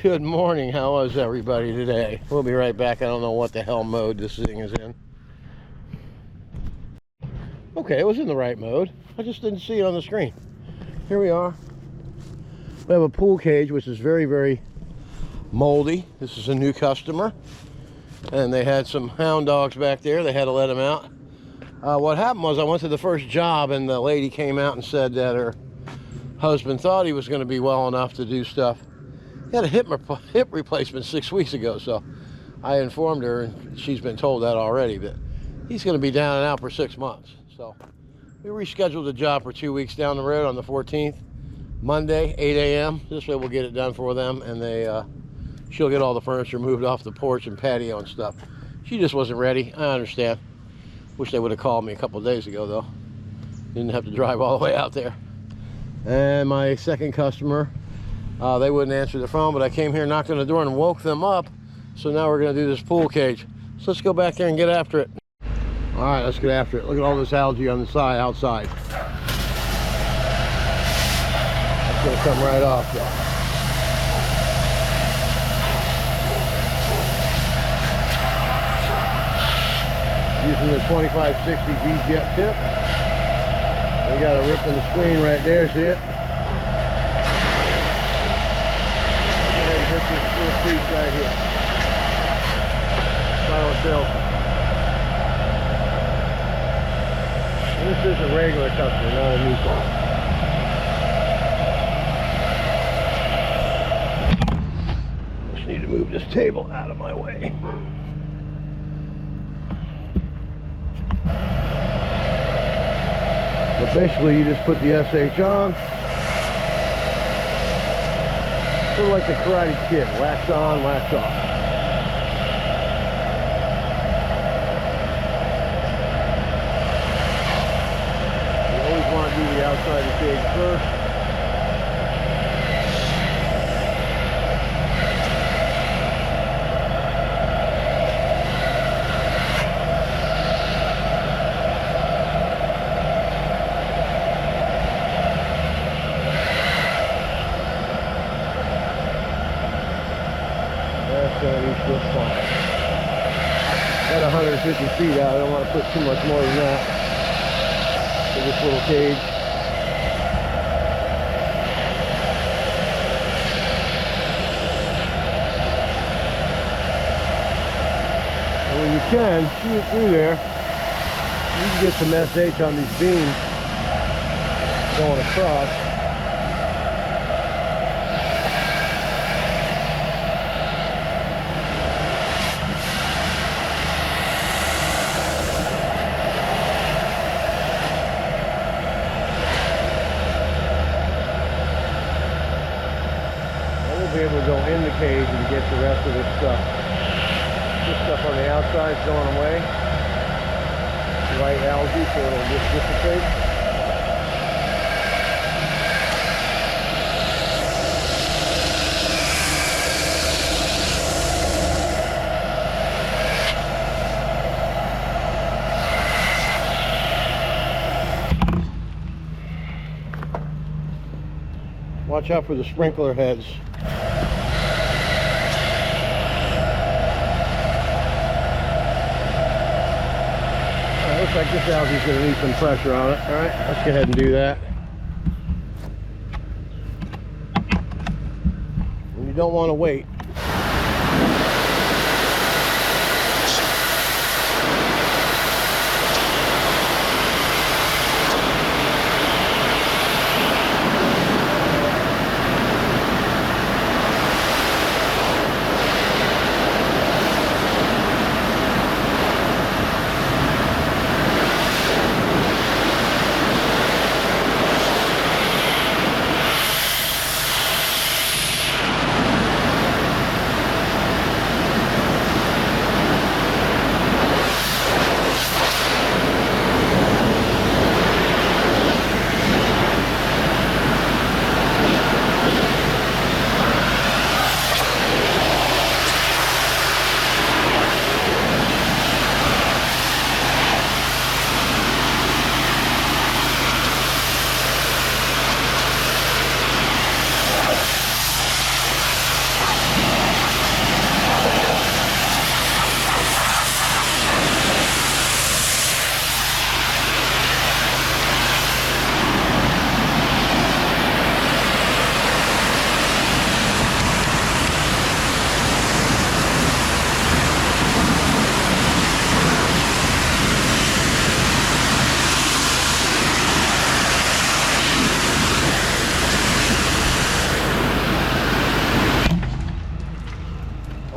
Good morning. How is everybody today? We'll be right back. I don't know what the hell mode this thing is in. Okay, it was in the right mode. I just didn't see it on the screen. Here we are. We have a pool cage, which is very, very moldy. This is a new customer. And they had some hound dogs back there. They had to let them out. What happened was I went to the first job, and the lady came out and said that her husband thought he was going to be well enough to do stuff. He had a hip replacement 6 weeks ago, so I informed her, and she's been told that already, but he's going to be down and out for 6 months. So we rescheduled the job for 2 weeks down the road on the 14th, Monday, 8 a.m. This way we'll get it done for them, and she'll get all the furniture moved off the porch and patio and stuff. She just wasn't ready. I understand. Wish they would have called me a couple of days ago, though. Didn't have to drive all the way out there. And my second customer, they wouldn't answer the phone, but I came here, knocked on the door, and woke them up. So now we're going to do this pool cage. So let's go back there and get after it. All right, let's get after it. Look at all this algae on the side, outside. That's going to come right off, though. Using the 2560 V-Jet tip. We got a rip in the screen right there, see it? Hit this little crease right here. Final shelter. And this is a regular customer, not a new car. Just need to move this table out of my way. But basically, you just put the SH on. Sort of like the Karate Kid, wax on, wax off. You always want to do the outside of the cage first. Got 150 feet out. I don't want to put too much more than that for this little cage. And when you can, shoot it through there. You can get some SH on these beams going across. Be able to go in the cage and get the rest of this stuff. This stuff on the outside is going away. White algae, so it'll just dissipate. Watch out for the sprinkler heads. Looks like this algae's going to need some pressure on it. All right, let's go ahead and do that. And you don't want to wait.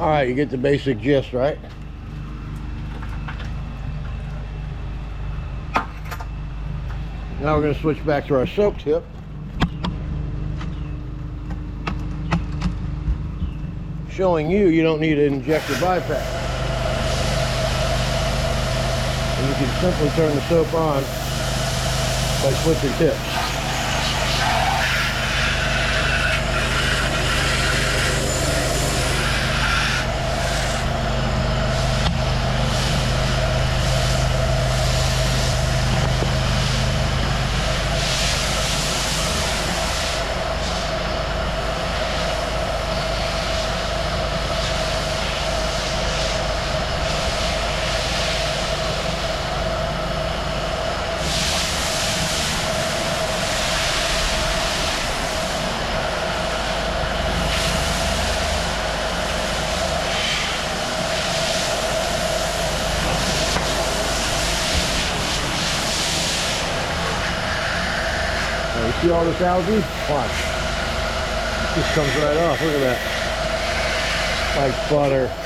All right, you get the basic gist, right? Now we're going to switch back to our soak tip. Showing you don't need an injector bypass. And you can simply turn the soap on by switching tips. You see all this algae? Watch. It just comes right off. Look at that. Like butter.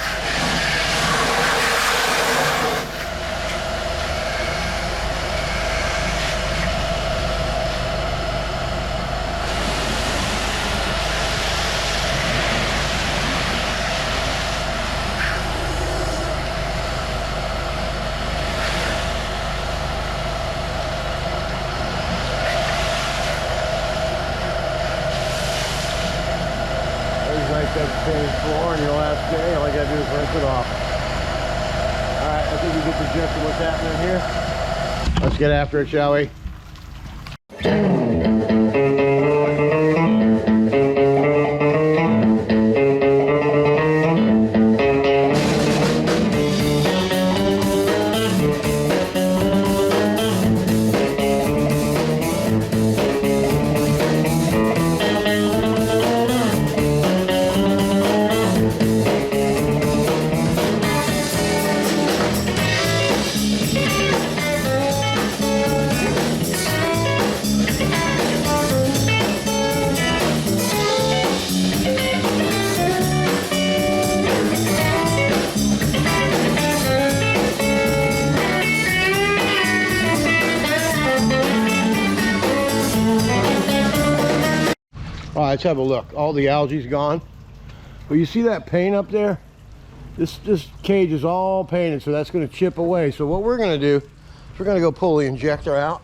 That same floor on your last day, all you gotta do is rinse it off. Alright, I think you get the gist of what's happening here. Let's get after it, shall we? All right, let's have a look. All the algae's gone. But you see that paint up there? This cage is all painted, so that's going to chip away. So what we're going to do is we're going to go pull the injector out,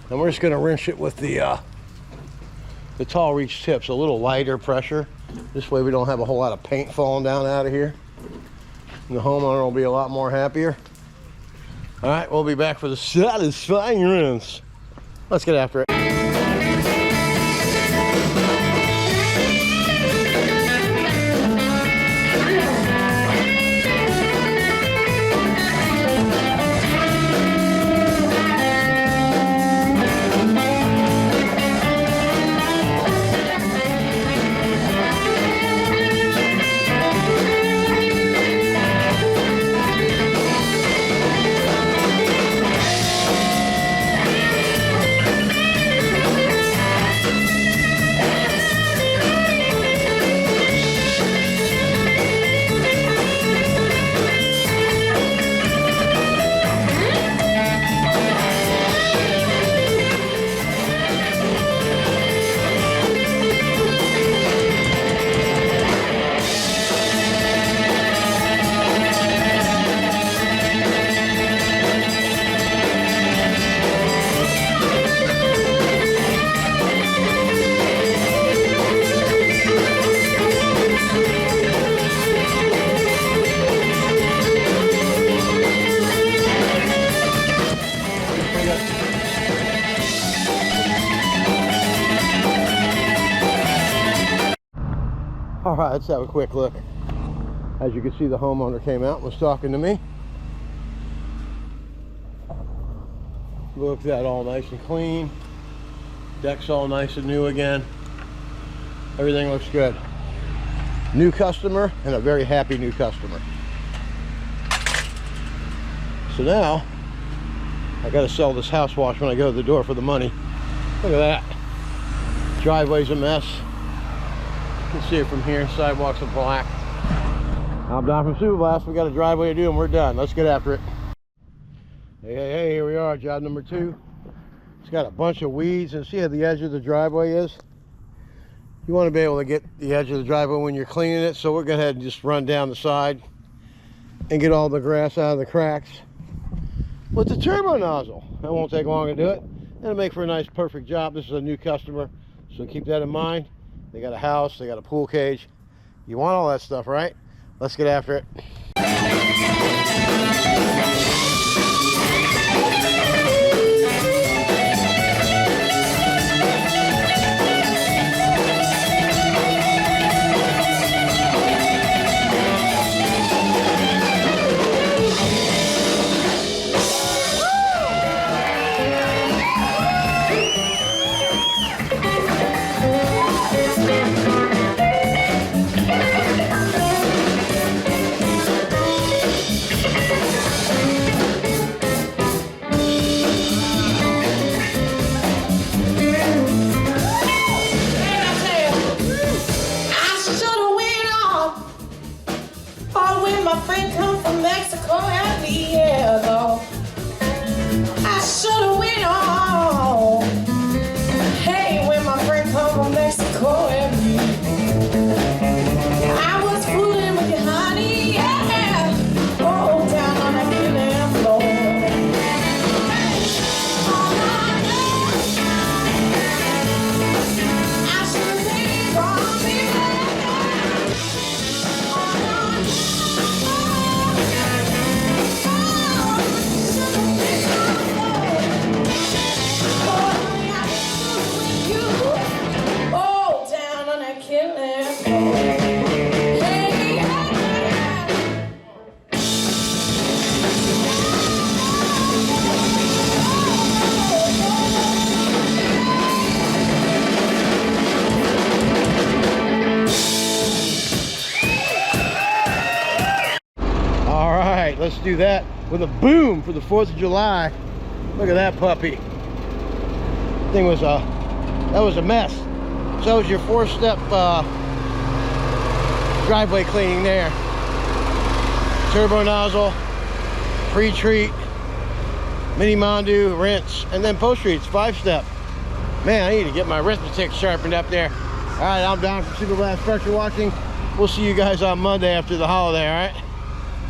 and we're just going to rinse it with the tall reach tips, a little lighter pressure. This way we don't have a whole lot of paint falling down out of here. And the homeowner will be a lot more happier. All right, we'll be back for the satisfying rinse. Let's get after it. All right, let's have a quick look. As you can see, the homeowner came out and was talking to me. Look at that, all nice and clean. Deck's all nice and new again. Everything looks good. New customer, and a very happy new customer. So now, I gotta sell this house wash when I go to the door for the money. Look at that. Driveway's a mess. You can see it from here, sidewalks are black. I'm Don from Super Blast. We got a driveway to do and we're done. Let's get after it. Hey, here we are, job number 2. It's got a bunch of weeds, and see how the edge of the driveway is? You want to be able to get the edge of the driveway when you're cleaning it, so we're going to go ahead and just run down the side and get all the grass out of the cracks with the turbo nozzle. That won't take long to do it. It'll make for a nice, perfect job. This is a new customer, so keep that in mind. They got a house, they got a pool cage. You want all that stuff, right? Let's get after it. Let's do that with a boom for the 4th of July. Look at that puppy. Thing was that was a mess. So that was your 4-step driveway cleaning there. Turbo nozzle, pre-treat, mini Mondu, rinse, and then post-treats, 5-step. Man, I need to get my arithmetic sharpened up there. All right, I'm Don from Super Blast Pressure Washing. We'll see you guys on Monday after the holiday, all right?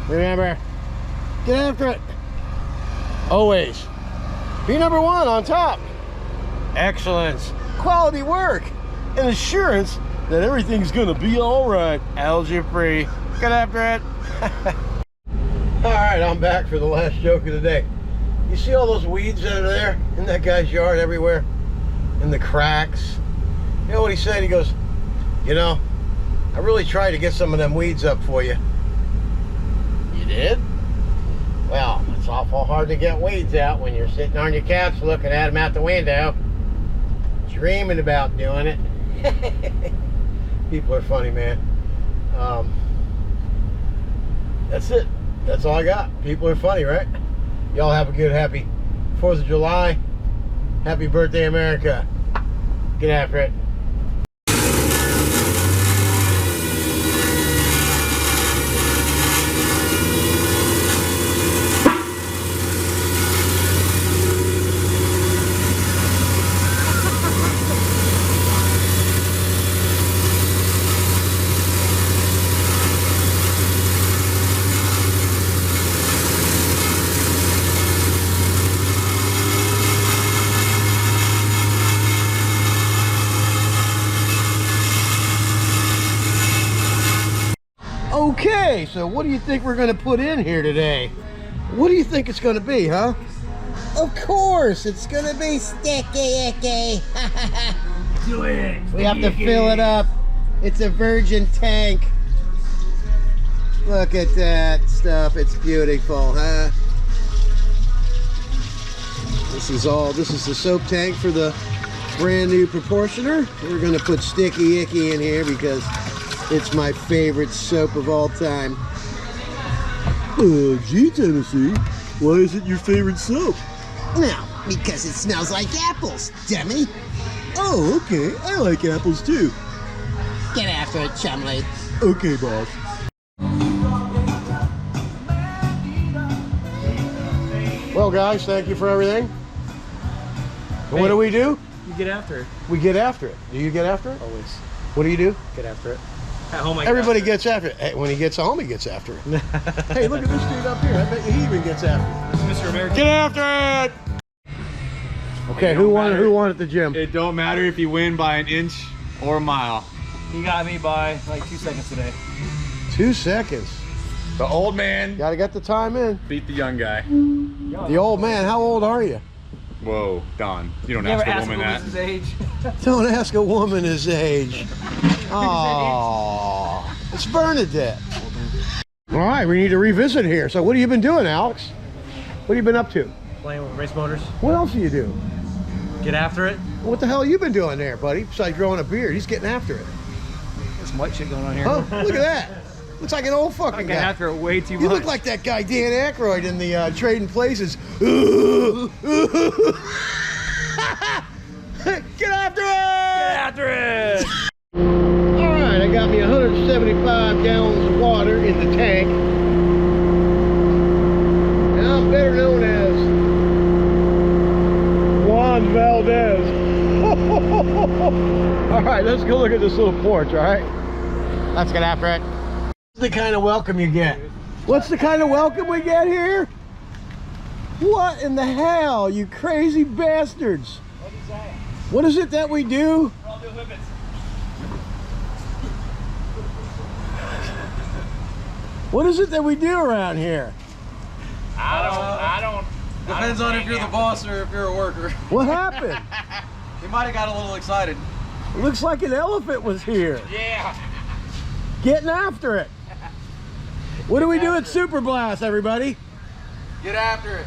Remember, get after it. Always be number 1 on top. Excellence, quality work, and assurance that everything's gonna be all right. Algae free. Get after it. All right, I'm back for the last joke of the day. You see all those weeds that are there in that guy's yard everywhere? In the cracks? You know what he said? He goes, you know, I really tried to get some of them weeds up for you. You did? Well, it's awful hard to get weeds out when you're sitting on your couch looking at them out the window, dreaming about doing it. People are funny, man. That's it. That's all I got. People are funny, right? Y'all have a good, happy 4th of July. Happy birthday, America. Get after it. Okay, so what do you think we're going to put in here today? What do you think it's going to be, huh? Of course, it's going to be sticky icky. Do it. We have to fill it up. It's a virgin tank. Look at that stuff. It's beautiful, huh? This is the soap tank for the brand new proportioner. We're going to put sticky icky in here because it's my favorite soap of all time. Gee, Tennessee, why is it your favorite soap? No, because it smells like apples, dummy. Oh, okay. I like apples too. Get after it, Chumley. Okay, boss. go, guys. Thank you for everything. And what do we do? You get after it. We get after it. Do you get after it? Always. What do you do? Get after it. At home, Everybody gets after it. Hey, when he gets home, he gets after it. Hey, look at this dude up here. I bet you he even gets after it. Mr. American. Get after it! Okay, who won at the gym? It don't matter if you win by an inch or a mile. He got me by like 2 seconds today. 2 seconds. The old man Gotta get the time in. beat the young guy. The old man, how old are you? Whoa, Don. You don't Never ask a woman that. his age. Don't ask a woman his age. Oh, it's Bernadette. All right, we need to revisit here. So what have you been doing, Alex? What have you been up to? Playing with race motors. What else do you do? Get after it. What the hell have you been doing there, buddy? Besides growing a beard, he's getting after it. There's some white shit going on here. Oh, look at that. Looks like an old fucking Getting guy. after it way too much. You look like that guy Dan Aykroyd in the Trading Places. Get after it! Get after it! All right, I got me 175 gallons of water in the tank. Now I'm better known as Juan Valdez. All right, let's go look at this little porch, all right? Let's get after it. What's the kind of welcome you get? What's the kind of welcome we get here? What in the hell, you crazy bastards? What is it that we do? What is it that we do around here? I don't. Depends on if you're the boss or if you're a worker. What happened? You might have got a little excited. It looks like an elephant was here. Yeah. Getting after it. What do we do at Super Blast, everybody? Get after it.